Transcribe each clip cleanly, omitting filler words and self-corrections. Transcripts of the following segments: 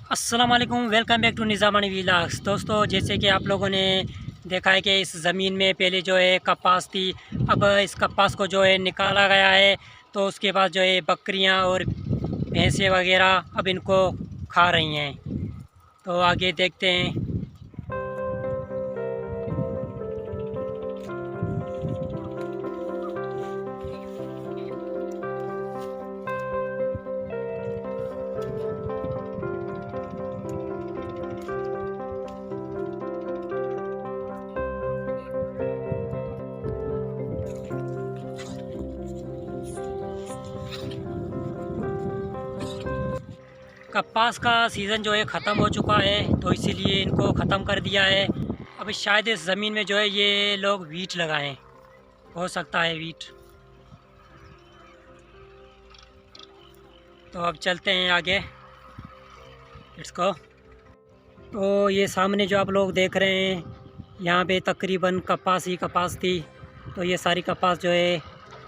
अस्सलाम वालेकुम, welcome back to निज़ामानी vlogs. दोस्तों, जैसे कि आप लोगों ने देखा है कि इस ज़मीन में पहले जो है कपास थी। अब इस कपास को जो है निकाला गया है, तो उसके बाद जो है बकरियां और भैंसें वगैरह अब इनको खा रही हैं। तो आगे देखते हैं। कपास का सीज़न जो है ख़त्म हो चुका है, तो इसीलिए इनको ख़त्म कर दिया है। अब शायद इस ज़मीन में जो है ये लोग वीट लगाएं, हो सकता है वीट। तो अब चलते हैं आगे, लेट्स गो। तो ये सामने जो आप लोग देख रहे हैं, यहाँ पे तकरीबन कपास ही कपास थी। तो ये सारी कपास जो है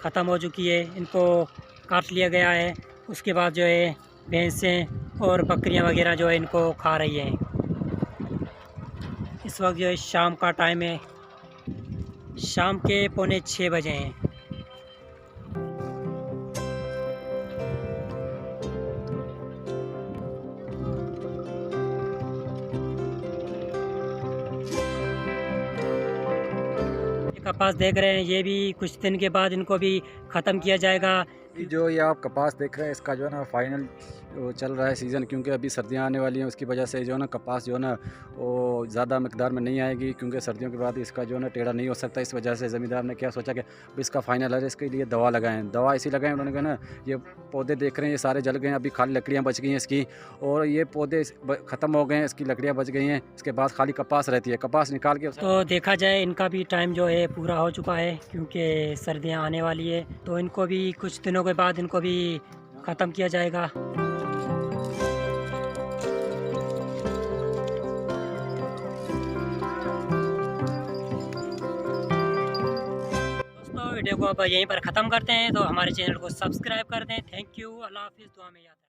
ख़त्म हो चुकी है, इनको काट लिया गया है। उसके बाद जो है भैंसें और बकरियां वगैरह जो है इनको खा रही हैं। इस वक्त जो है शाम का टाइम है, शाम के 5:45 बजे हैं। कपास देख रहे हैं, ये भी कुछ दिन के बाद इनको भी ख़त्म किया जाएगा। जो ये आप कपास देख रहे हैं, इसका जो है ना फाइनल वो चल रहा है सीज़न, क्योंकि अभी सर्दियां आने वाली हैं। उसकी वजह से जो है ना कपास जो है ना वो ज़्यादा मकदार में नहीं आएगी, क्योंकि सर्दियों के बाद इसका जो है ना टेढ़ा नहीं हो सकता। इस वजह से ज़मींदार ने क्या सोचा कि अब इसका फाइनल है, इसके लिए दवा लगाएं। दवा इसी लगाएं उन्होंने कहा ना। ये पौधे देख रहे हैं, ये सारे जल गए हैं, अभी खाली लकड़ियाँ बच गई हैं इसकी, और ये पौधे ख़त्म हो गए हैं, इसकी लकड़ियाँ बच गई हैं। इसके बाद खाली कपास रहती है, कपास निकाल के तो देखा जाए इनका भी टाइम जो है पूरा हो चुका है, क्योंकि सर्दियां आने वाली है। तो इनको भी कुछ दिनों के बाद इनको भी ख़त्म किया जाएगा। दोस्तों, वीडियो को अब यहीं पर ख़त्म करते हैं। तो हमारे चैनल को सब्सक्राइब कर दें। थैंक यू, अल्लाह हाफिज़, दुआ में याद रखें।